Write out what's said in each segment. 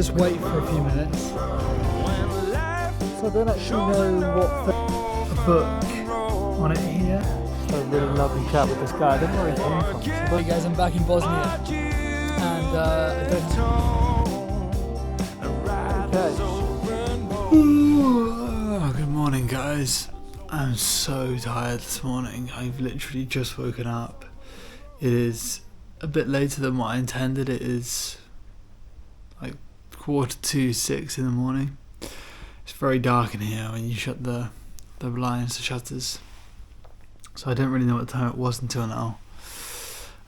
just wait for a few minutes. So I don't actually know what the book on it here. Just a really lovely chat with this guy. I don't know where he came from. So, hey guys, I'm back in Bosnia, and I don't know. Okay. Good morning, guys. I'm so tired this morning. I've literally just woken up. It is a bit later than what I intended. It is like 6:45 in the morning. It's very dark in here when you shut the blinds, the shutters. So I don't really know what time it was until now.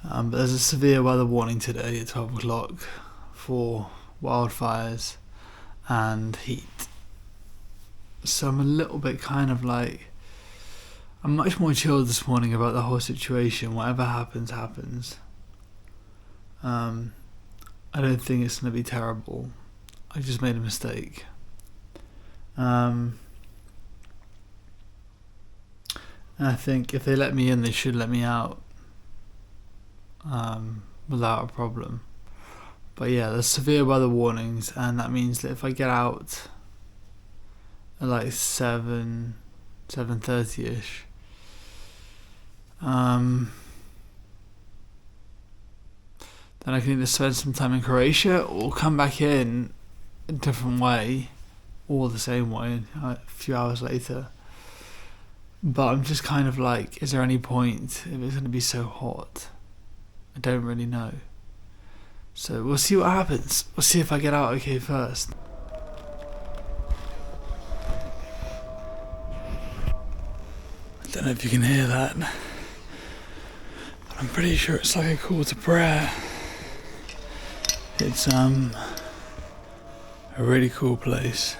But there's a severe weather warning today at 12 o'clock for wildfires and heat. So I'm a little bit kind of like, I'm much more chilled this morning about the whole situation. Whatever happens, happens. I don't think it's going to be terrible. I just made a mistake. And I think if they let me in, they should let me out without a problem. But yeah, there's severe weather warnings, and that means that if I get out at like 7:30ish, then I can either spend some time in Croatia or come back in a different way, or the same way a few hours later. But I'm just kind of like, is there any point if it's going to be so hot? I don't really know. So we'll see what happens. We'll see if I get out okay first. I don't know if you can hear that, but I'm pretty sure it's like a call to prayer. It's a really cool place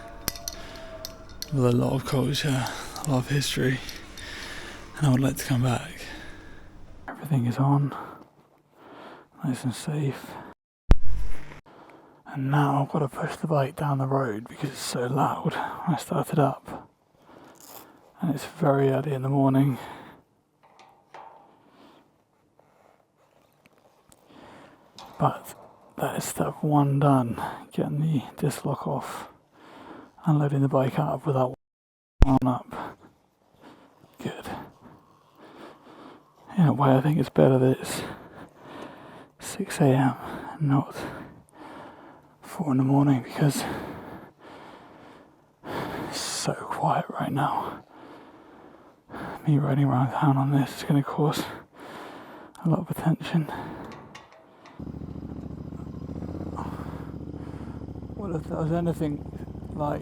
with a lot of culture, a lot of history, and I would like to come back. Everything is on, nice and safe. And now I've got to push the bike down the road because it's so loud when I start it up. And it's very early in the morning. But that is step one done, getting the disc lock off, unloading the bike up without on up. Good. In a way, I think it's better that it's 6 a.m. and not 4 in the morning, because it's so quiet right now. Me riding around town on this is going to cause a lot of attention. What if there was anything like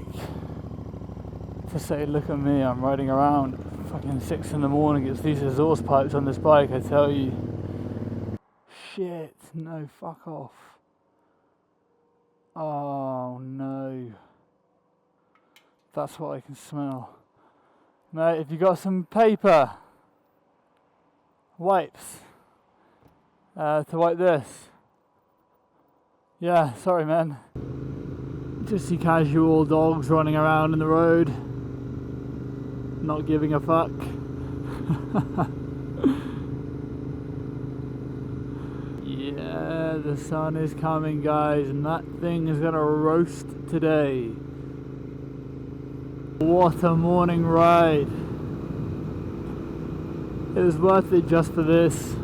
to say, look at me, I'm riding around fucking 6 in the morning, it's these exhaust pipes on this bike, I tell you. Shit, no, fuck off. Oh no. That's what I can smell. Mate, if you got some paper, wipes, to wipe this. Yeah, sorry man. Just see casual dogs running around in the road, not giving a fuck. Yeah, the sun is coming, guys, and that thing is gonna roast today. What a morning ride. It was worth it just for this.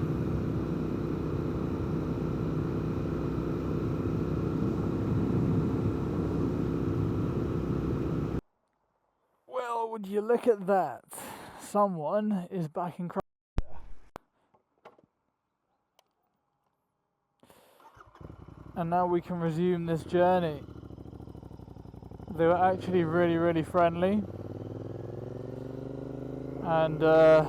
Well, would you look at that? Someone is back in Croatia. And now we can resume this journey. They were actually really, really friendly. And I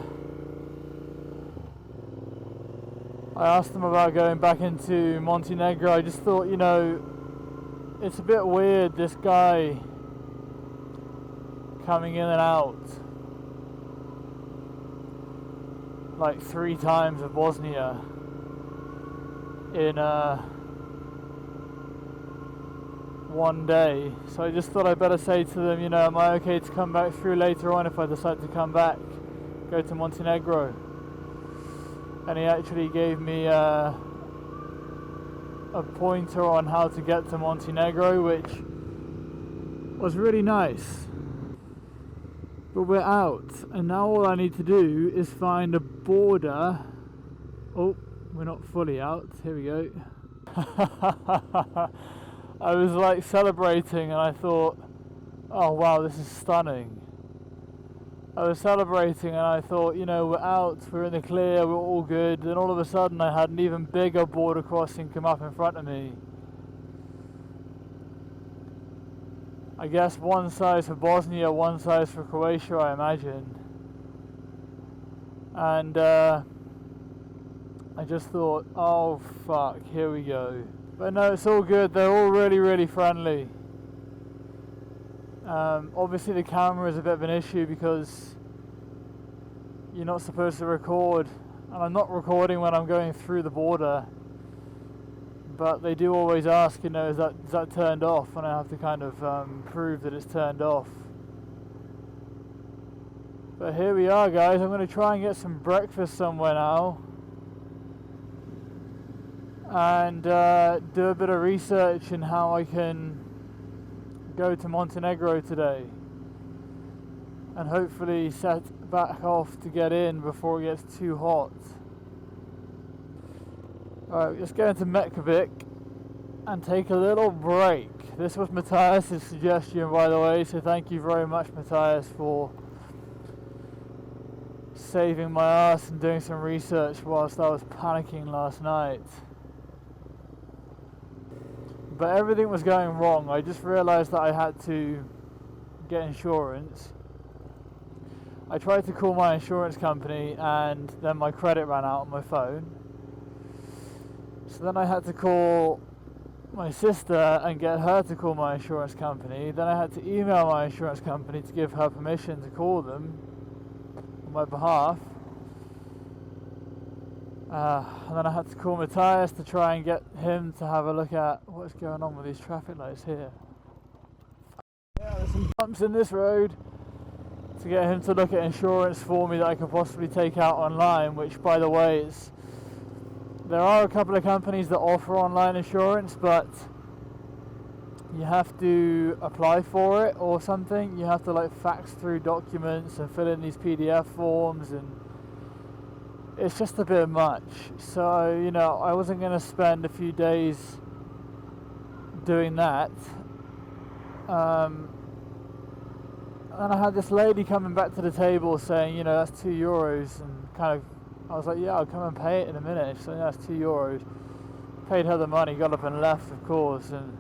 asked them about going back into Montenegro. I just thought, you know, it's a bit weird, this guy coming in and out like 3 times of Bosnia in one day. So I just thought I'd better say to them, you know, am I okay to come back through later on if I decide to come back, go to Montenegro? And he actually gave me a pointer on how to get to Montenegro, which was really nice. But we're out, and now all I need to do is find a border. Oh, we're not fully out. Here we go. I was like celebrating, and I thought, oh wow, this is stunning. I was celebrating and I thought, you know, we're out, we're in the clear, we're all good. Then all of a sudden I had an even bigger border crossing come up in front of me. I guess one size for Bosnia, one size for Croatia, I imagine. And I just thought, oh fuck, here we go. But no, it's all good, they're all really, really friendly. Obviously the camera is a bit of an issue because you're not supposed to record, and I'm not recording when I'm going through the border, but they do always ask, you know, is that turned off, and I have to kind of prove that it's turned off. But here we are, guys. I'm going to try and get some breakfast somewhere now and do a bit of research in how I can go to Montenegro today, and hopefully set back off to get in before it gets too hot. Alright, let's go into Metkovic and take a little break. This was Matthias' suggestion, by the way, so thank you very much, Matthias, for saving my ass and doing some research whilst I was panicking last night. But everything was going wrong. I just realised that I had to get insurance. I tried to call my insurance company and then my credit ran out on my phone. So then I had to call my sister and get her to call my insurance company. Then I had to email my insurance company to give her permission to call them on my behalf. And then I had to call Matthias to try and get him to have a look at what's going on with these traffic lights here. Yeah, there's some bumps in this road, to get him to look at insurance for me that I could possibly take out online, which, by the way, there are a couple of companies that offer online insurance, but you have to apply for it or something. You have to like fax through documents and fill in these PDF forms, and it's just a bit much. So, you know, I wasn't going to spend a few days doing that. And I had this lady coming back to the table saying, you know, that's €2, and kind of, I was like, yeah, I'll come and pay it in a minute. She's like, yeah, that's €2. Paid her the money, got up and left, of course, and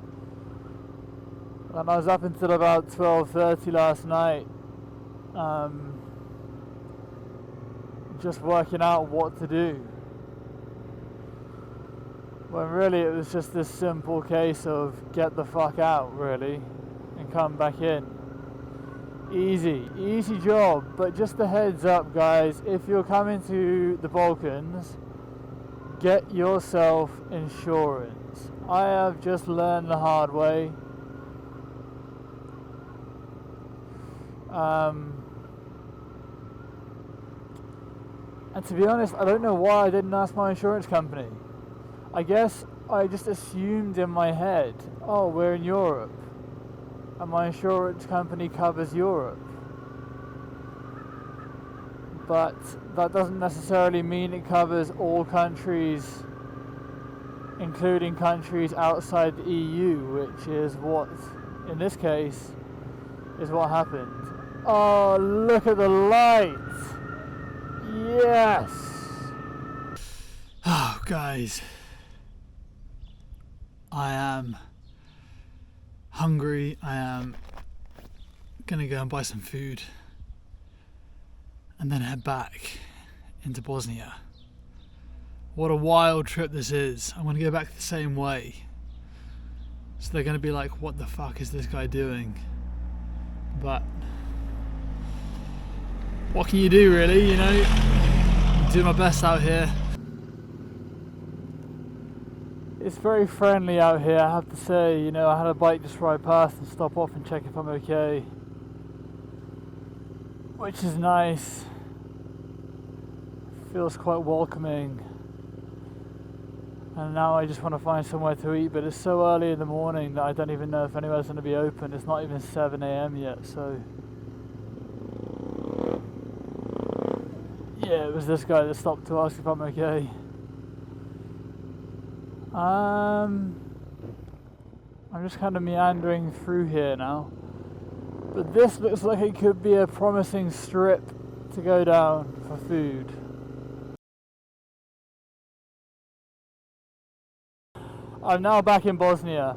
I was up until about 12:30 last night, just working out what to do. When really it was just this simple case of get the fuck out, really, and come back in. Easy job. But just a heads up, guys, if you're coming to the Balkans, get yourself insurance. I have just learned the hard way. And to be honest, I don't know why I didn't ask my insurance company. I guess I just assumed in my head, oh, we're in Europe, and my insurance company covers Europe. But that doesn't necessarily mean it covers all countries, including countries outside the EU, which is what, in this case, is what happened. Oh, look at the light! Yes! Oh, guys. I am hungry. I am gonna go and buy some food and then head back into Bosnia. What a wild trip this is. I'm gonna go back the same way. So they're gonna be like, what the fuck is this guy doing? But what can you do, really, you know? I'm doing my best out here. It's very friendly out here, I have to say. You know, I had a bike just ride past and stop off and check if I'm okay, which is nice. Feels quite welcoming. and now I just want to find somewhere to eat, but it's so early in the morning that I don't even know if anywhere's going to be open. It's not even 7 a.m. yet, so yeah, it was this guy that stopped to ask if I'm okay. I'm just kind of meandering through here now, but this looks like it could be a promising strip to go down for food. I'm now back in Bosnia,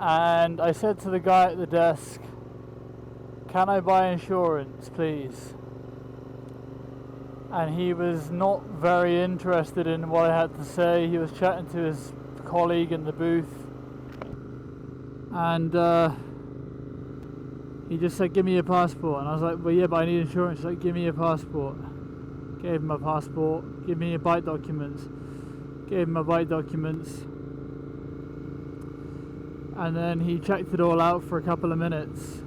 and I said to the guy at the desk, "Can I buy insurance, please?" And he was not very interested in what I had to say. He was chatting to his colleague in the booth, and he just said, "Give me your passport." And I was like, "Well, yeah, but I need insurance." He's like, "Give me your passport." Gave him my passport. "Give me your bike documents." Gave him my bike documents. And then he checked it all out for a couple of minutes.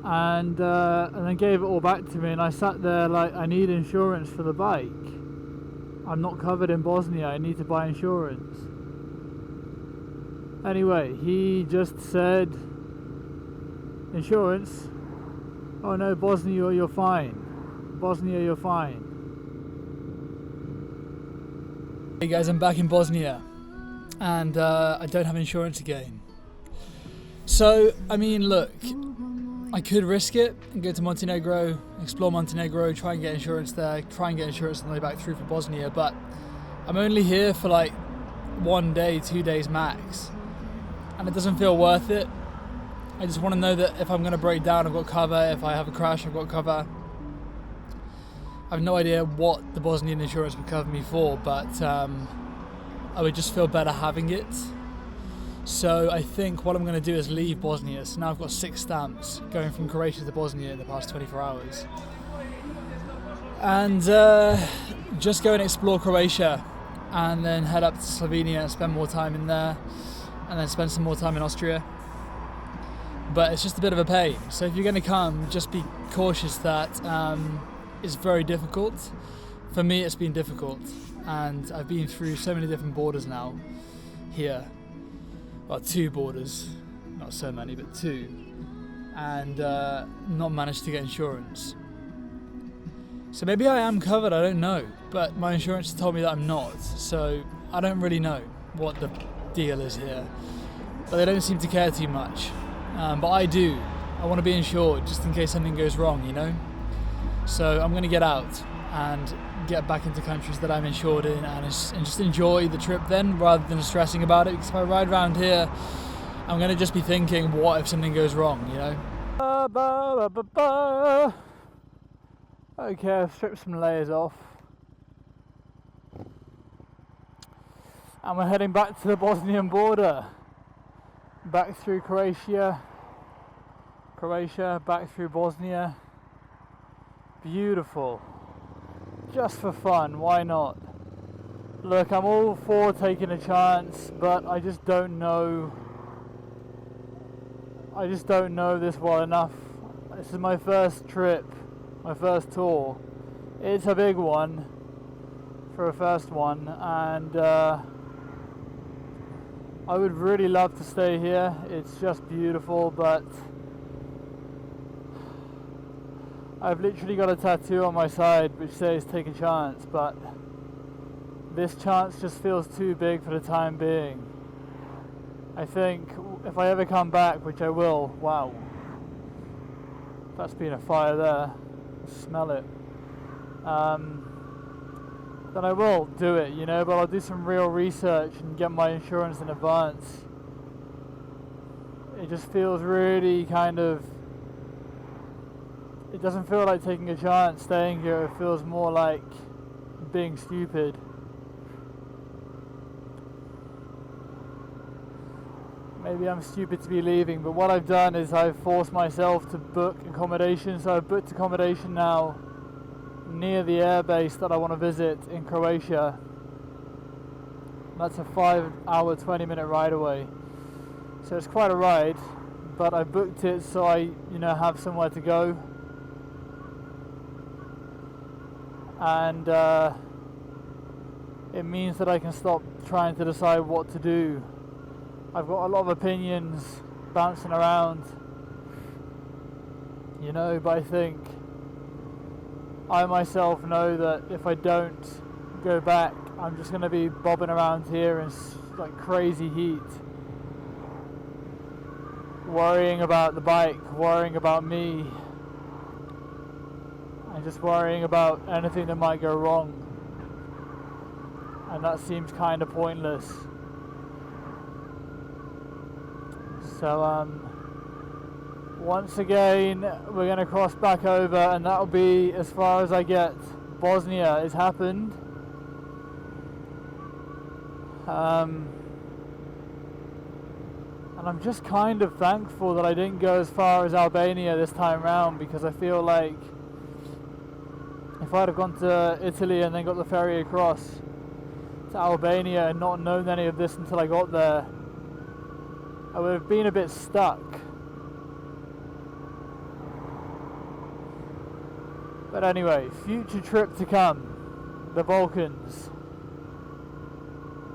And then gave it all back to me, and I sat there like, I need insurance for the bike. I'm not covered in Bosnia, I need to buy insurance. Anyway, he just said, "Insurance? Oh no, Bosnia, you're fine. Bosnia, you're fine." Hey guys, I'm back in Bosnia, and I don't have insurance again. So, I mean, look, I could risk it and go to Montenegro, explore Montenegro, try and get insurance there, try and get insurance on the way back through for Bosnia, but I'm only here for like 1 day, 2 days max, and it doesn't feel worth it. I just want to know that if I'm going to break down, I've got cover. If I have a crash, I've got cover. I have no idea what the Bosnian insurance would cover me for, but I would just feel better having it. So I think what I'm going to do is leave Bosnia. So now I've got 6 stamps going from Croatia to Bosnia in the past 24 hours. And just go and explore Croatia, and then head up to Slovenia and spend more time in there, and then spend some more time in Austria. But it's just a bit of a pain. So if you're going to come, just be cautious that it's very difficult. For me, it's been difficult, and I've been through so many different borders now here. Well, 2 borders, not so many, but 2, and not managed to get insurance. So maybe I am covered, I don't know, but my insurance told me that I'm not, so I don't really know what the deal is here. But they don't seem to care too much, but I do. I want to be insured just in case something goes wrong, you know? So I'm going to get out and get back into countries that I'm insured in, and just enjoy the trip then, rather than stressing about it, because if I ride around here, I'm going to just be thinking, what if something goes wrong, you know? Okay, I've stripped some layers off, and we're heading back to the Bosnian border, back through Croatia, back through Bosnia. Beautiful. Just for fun, why not? Look, I'm all for taking a chance, but I just don't know this well enough. This is my first trip, my first tour. It's a big one for a first one, and I would really love to stay here. It's just beautiful, but I've literally got a tattoo on my side which says "take a chance," but this chance just feels too big for the time being. I think if I ever come back, which I will, wow, that's been a fire there, smell it, then I will do it, you know, but I'll do some real research and get my insurance in advance. It just feels really kind of, it doesn't feel like taking a chance staying here, it feels more like being stupid. Maybe I'm stupid to be leaving, but what I've done is I've forced myself to book accommodation, so I've booked accommodation now near the airbase that I want to visit in Croatia. That's a 5-hour, 20-minute ride away, so it's quite a ride, but I booked it so I, have somewhere to go. And it means that I can stop trying to decide what to do. I've got a lot of opinions bouncing around, you know, but I think I myself know that if I don't go back, I'm just going to be bobbing around here in like crazy heat, worrying about the bike, worrying about me, and just worrying about anything that might go wrong. And that seems kind of pointless. So once again we're going to cross back over, and that'll be as far as I get. Bosnia has happened. And I'm just kind of thankful that I didn't go as far as Albania this time round, because I feel like if I'd have gone to Italy and then got the ferry across to Albania and not known any of this until I got there, I would have been a bit stuck. But anyway, future trip to come, the Balkans.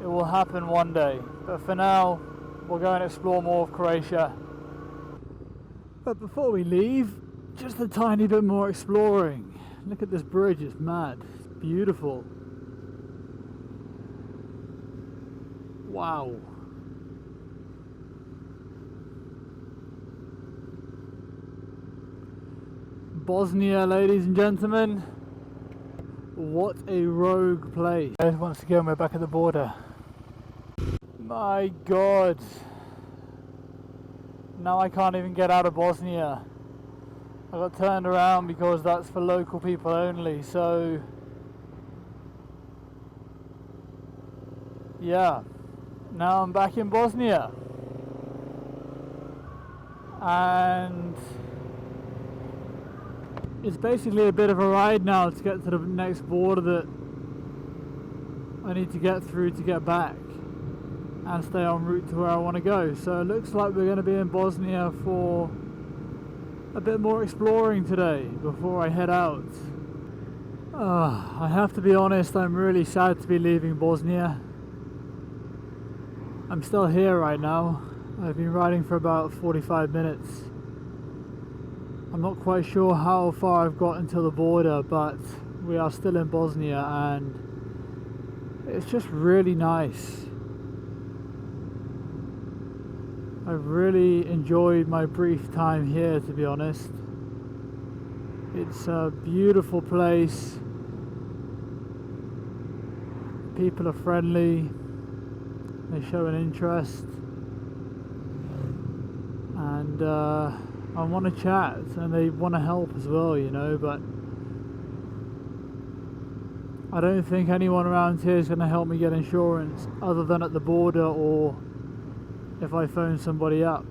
It will happen one day, but for now we'll go and explore more of Croatia. But before we leave, just a tiny bit more exploring. Look at this bridge, it's mad, it's beautiful. Wow. Bosnia, ladies and gentlemen. What a rogue place. Once again we're back at the border. My god. Now I can't even get out of Bosnia. I got turned around because that's for local people only, so yeah. Now I'm back in Bosnia. And it's basically a bit of a ride now to get to the next border that I need to get through to get back and stay en route to where I want to go. So it looks like we're going to be in Bosnia for a bit more exploring today before I head out. I have to be honest, I'm really sad to be leaving Bosnia. I'm still here right now. I've been riding for about 45 minutes. I'm not quite sure how far I've got until the border, but we are still in Bosnia and it's just really nice. I've really enjoyed my brief time here, to be honest. It's a beautiful place. People are friendly. They show an interest. And I want to chat, and they want to help as well, you know, but I don't think anyone around here is going to help me get insurance other than at the border or if I phone somebody up.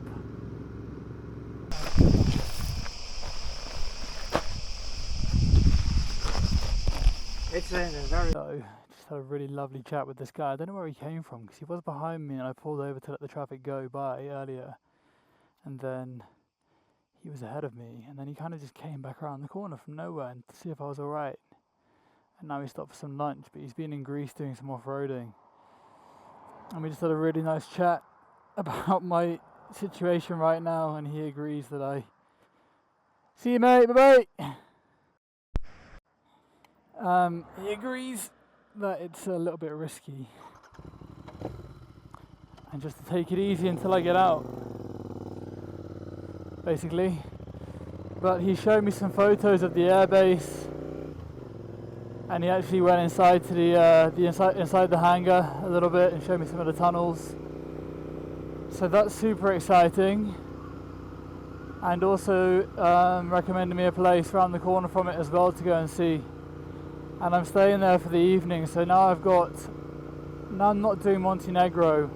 It's very... So, just had a really lovely chat with this guy. I don't know where he came from because he was behind me and I pulled over to let the traffic go by earlier, and then he was ahead of me, and then he kind of just came back around the corner from nowhere and to see if I was alright. And now he stopped for some lunch, but he's been in Greece doing some off-roading. And we just had a really nice chat about my situation right now, and he agrees that I... See you, mate, bye-bye! He agrees that it's a little bit risky and just to take it easy until I get out, basically. But he showed me some photos of the airbase, and he actually went inside to inside the hangar a little bit and showed me some of the tunnels. So that's super exciting, and also recommended me a place around the corner from it as well to go and see. And I'm staying there for the evening, so now I'm not doing Montenegro.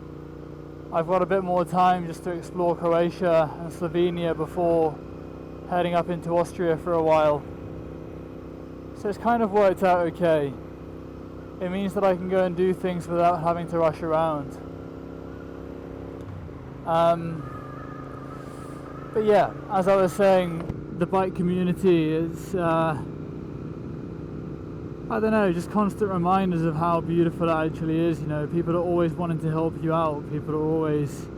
I've got a bit more time just to explore Croatia and Slovenia before heading up into Austria for a while. So it's kind of worked out okay. It means that I can go and do things without having to rush around. But yeah, as I was saying, the bike community is I don't know, just constant reminders of how beautiful it actually is. You know, people are always wanting to help you out. People are always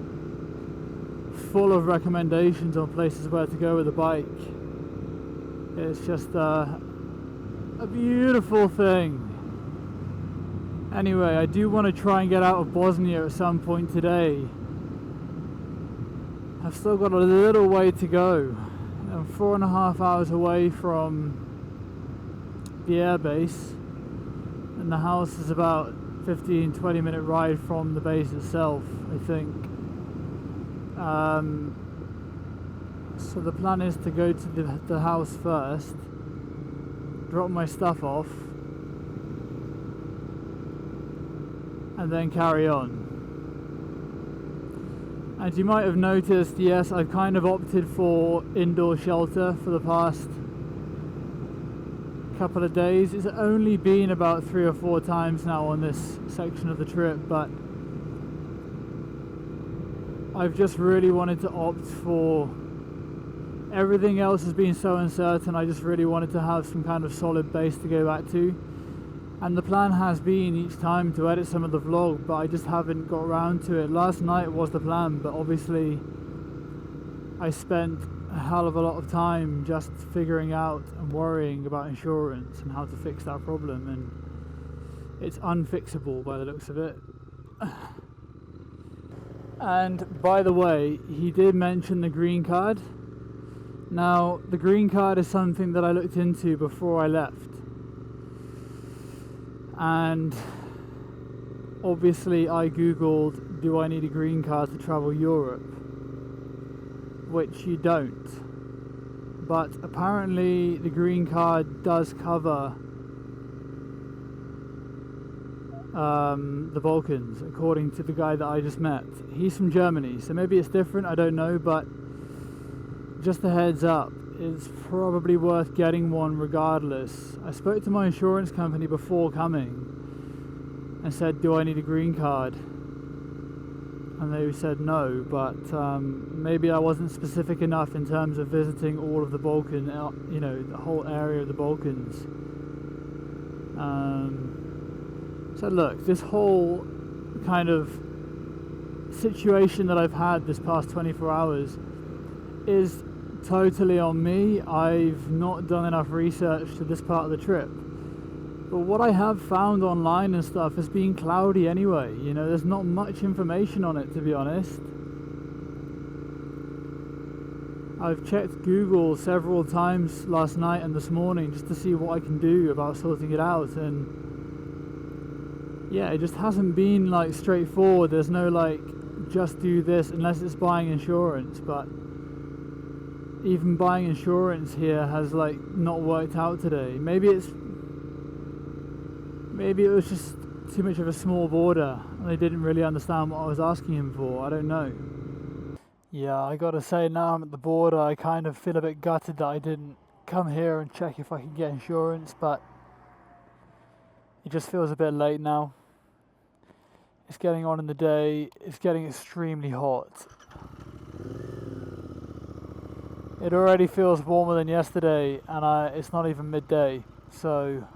full of recommendations on places where to go with a bike. It's just a beautiful thing. Anyway, I do want to try and get out of Bosnia at some point today. I've still got a little way to go. I'm 4.5 hours away from the airbase, and the house is about 15-20 minute ride from the base itself, I think. So the plan is to go to the house first, drop my stuff off, and then carry on. And you might have noticed, yes, I've kind of opted for indoor shelter for the past couple of days. It's only been about 3 or 4 times now on this section of the trip, but I've just really wanted to opt for, everything else has been so uncertain, I just really wanted to have some kind of solid base to go back to. And the plan has been each time to edit some of the vlog, but I just haven't got around to it. Last night was the plan, but obviously I spent a hell of a lot of time just figuring out and worrying about insurance and how to fix that problem, and it's unfixable by the looks of it. And by the way, he did mention the green card. Now, the green card is something that I looked into before I left. And obviously I googled, do I need a green card to travel Europe? Which you don't. But apparently the green card does cover the Balkans, according to the guy that I just met. He's from Germany, so maybe it's different, I don't know, but just a heads up, it's probably worth getting one regardless. I spoke to my insurance company before coming and said, do I need a green card? And they said no, but maybe I wasn't specific enough in terms of visiting all of the Balkan, you know, the whole area of the Balkans. So look, this whole kind of situation that I've had this past 24 hours is totally on me. I've not done enough research to this part of the trip. But what I have found online and stuff has been cloudy anyway. You know, there's not much information on it, to be honest. I've checked Google several times last night and this morning just to see what I can do about sorting it out, and yeah, it just hasn't been like straightforward. There's no like, just do this, unless it's buying insurance, but even buying insurance here has like not worked out today. Maybe it was just too much of a small border and they didn't really understand what I was asking him for. I don't know. Yeah, I gotta say, now I'm at the border, I kind of feel a bit gutted that I didn't come here and check if I could get insurance, but it just feels a bit late now. It's getting on in the day, it's getting extremely hot. It already feels warmer than yesterday, and it's not even midday, so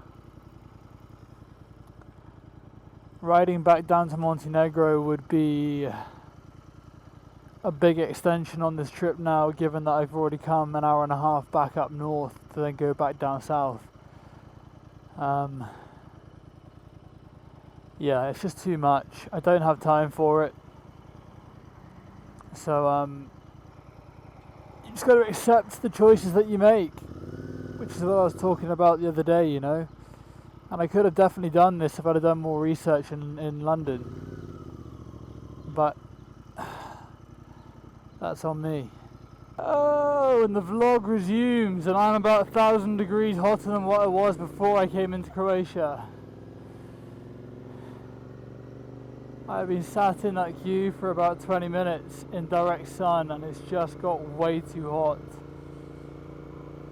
riding back down to Montenegro would be a big extension on this trip now, given that I've already come an hour and a half back up north to then go back down south. Yeah, it's just too much. I don't have time for it. So you just got to accept the choices that you make, which is what I was talking about the other day, you know. And I could have definitely done this if I'd have done more research in London, but that's on me. Oh, and the vlog resumes, and I'm about 1,000 degrees hotter than what I was before I came into Croatia. I've been sat in that queue for about 20 minutes in direct sun, and it's just got way too hot.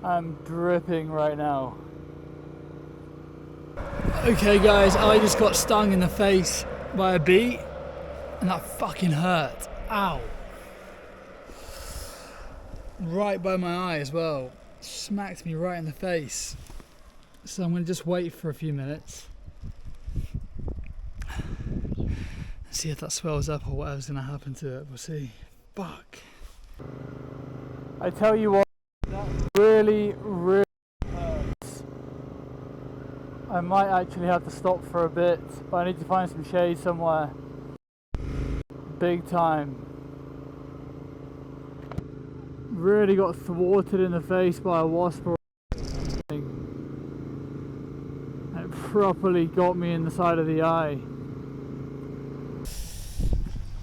I'm dripping right now. Okay guys, I just got stung in the face by a bee, and that fucking hurt. Ow. Right by my eye as well. Smacked me right in the face. So I'm going to just wait for a few minutes, see if that swells up or whatever's going to happen to it. We'll see. Fuck. I tell you what, that really hurts. I might actually have to stop for a bit, but I need to find some shade somewhere. Big time. Really got thwarted in the face by a wasp or something. It properly got me in the side of the eye.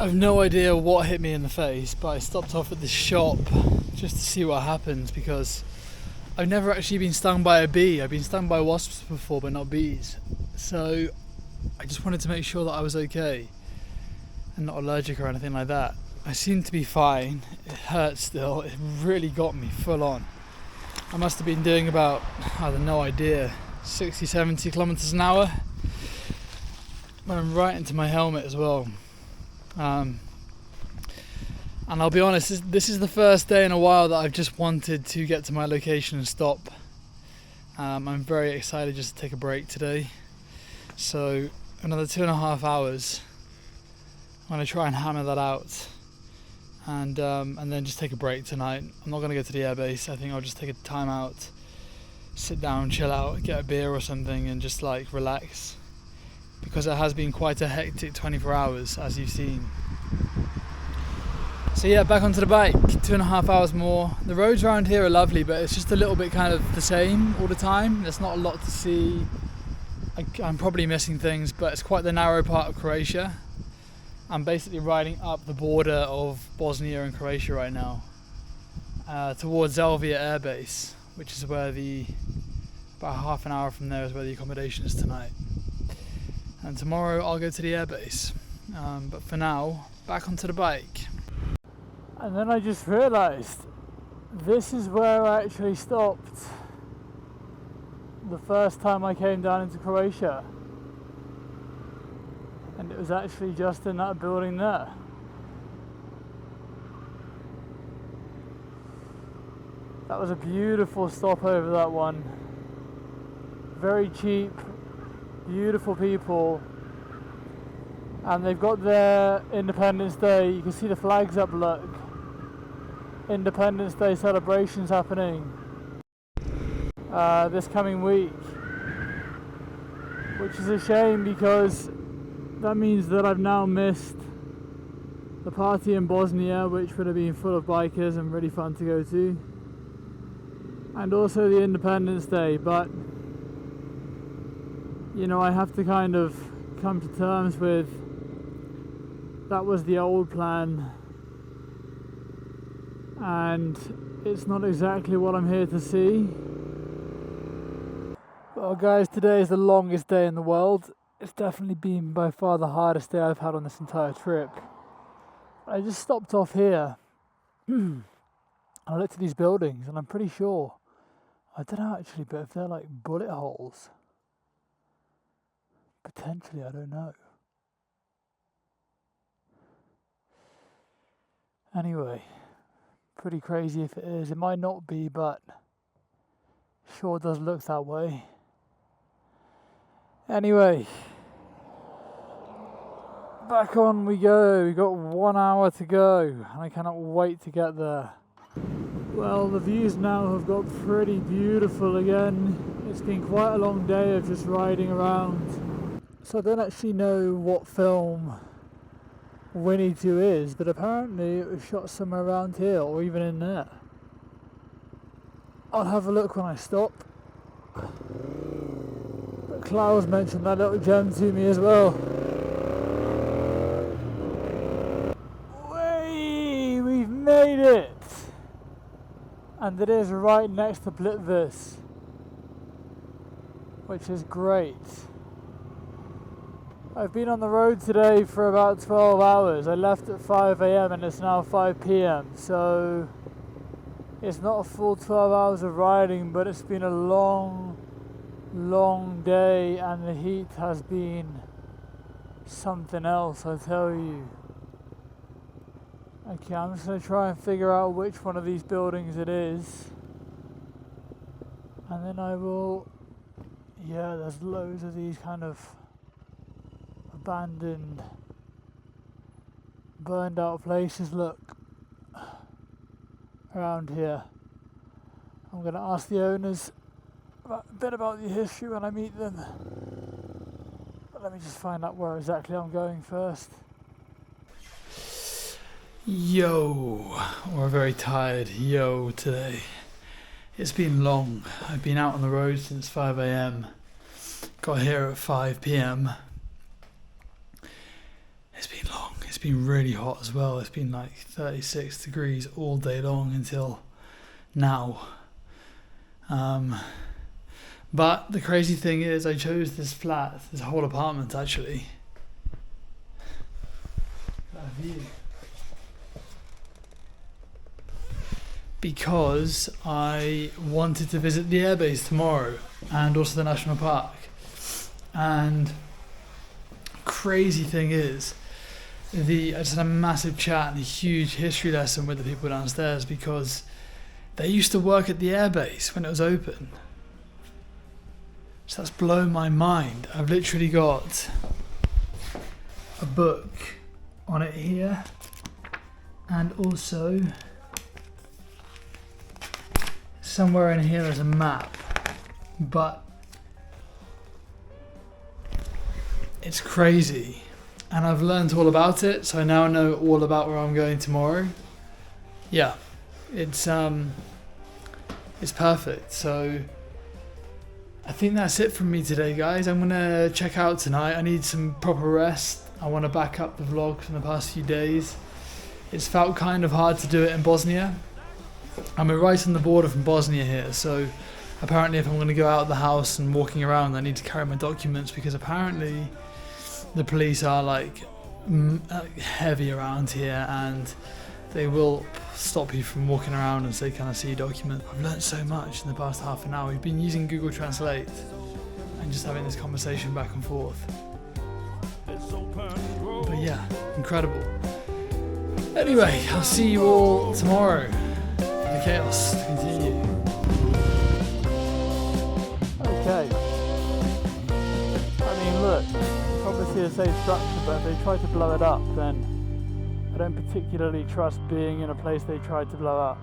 I've no idea what hit me in the face, but I stopped off at this shop just to see what happens, because I've never actually been stung by a bee. I've been stung by wasps before, but not bees. So I just wanted to make sure that I was okay and not allergic or anything like that. I seem to be fine. It hurts still. It really got me full on. I must have been doing about, I have no idea, 60, 70 kilometers an hour. Went right into my helmet as well. And I'll be honest, this is the first day in a while that I've just wanted to get to my location and stop. I'm very excited just to take a break today. So another 2.5 hours. I'm going to try and hammer that out, and then just take a break tonight. I'm not going to go to the airbase. I think I'll just take a time out, sit down, chill out, get a beer or something, and just like relax, because it has been quite a hectic 24 hours, as you've seen. So yeah, back onto the bike, 2.5 hours more. The roads around here are lovely, but it's just a little bit kind of the same all the time. There's not a lot to see. I'm probably missing things, but it's quite the narrow part of Croatia. I'm basically riding up the border of Bosnia and Croatia right now, towards Elvia Air Base, which is where about half an hour from there is where the accommodation is tonight. And tomorrow I'll go to the airbase. But for now, back onto the bike. And then I just realised this is where I actually stopped the first time I came down into Croatia. And it was actually just in that building there. That was a beautiful stopover, that one. Very cheap, beautiful people. And they've got their Independence Day, you can see the flags up, look. Independence Day celebrations happening this coming week. Which is a shame, because that means that I've now missed the party in Bosnia, which would have been full of bikers and really fun to go to. And also the Independence Day, but you know, I have to kind of come to terms with that was the old plan, and it's not exactly what I'm here to see. Well guys, today is the longest day in the world. It's definitely been by far the hardest day I've had on this entire trip. I just stopped off here. I looked at these buildings and I'm pretty sure, I don't know actually, but if they're like bullet holes, potentially, I don't know. Anyway, pretty crazy if it is. It might not be, but sure does look that way. Anyway, back on we go. We've got 1 hour to go and I cannot wait to get there. Well, the views now have got pretty beautiful again. It's been quite a long day of just riding around. So I don't actually know what film Winnie 2 is, but apparently it was shot somewhere around here or even in there. I'll have a look when I stop. But Klaus mentioned that little gem to me as well. Whee! We've made it! And it is right next to Plitvice, which is great. I've been on the road today for about 12 hours. I left at 5 AM and it's now 5 PM. So it's not a full 12 hours of riding, but it's been a long day and the heat has been something else, I tell you. Okay, I'm just going to try and figure out which one of these buildings it is, and then I will yeah, there's loads of these kind of abandoned, burned out places, look, around here. I'm going to ask the owners a bit about the history when I meet them. But let me just find out where exactly I'm going first. Yo, we're very tired. Yo, today. It's been long. I've been out on the road since 5 a.m. Got here at 5 p.m. It's been long. It's been really hot as well. It's been like 36 degrees all day long until now. But the crazy thing is I chose this flat, this whole apartment actually. That view. Because I wanted to visit the airbase tomorrow and also the national park. And crazy thing is, I just had a massive chat and a huge history lesson with the people downstairs because they used to work at the airbase when it was open. So that's blown my mind. I've literally got a book on it here, and also somewhere in here is a map, but it's crazy. And I've learned all about it, so I now know all about where I'm going tomorrow. Yeah, it's perfect. So I think that's it from me today, guys. I'm gonna check out tonight. I need some proper rest. I want to back up the vlog from the past few days. It's felt kind of hard to do it in Bosnia. I'm right on the border from Bosnia here, so apparently if I'm going to go out of the house and walking around, I need to carry my documents because apparently the police are like heavy around here and they will stop you from walking around and say, can I see your document? I've learnt so much in the past half an hour. We've been using Google Translate and just having this conversation back and forth. But yeah, incredible. Anyway, I'll see you all tomorrow. The chaos to continue. Okay. I mean, look, it's obviously a safe structure, but if they try to blow it up, then I don't particularly trust being in a place they tried to blow up.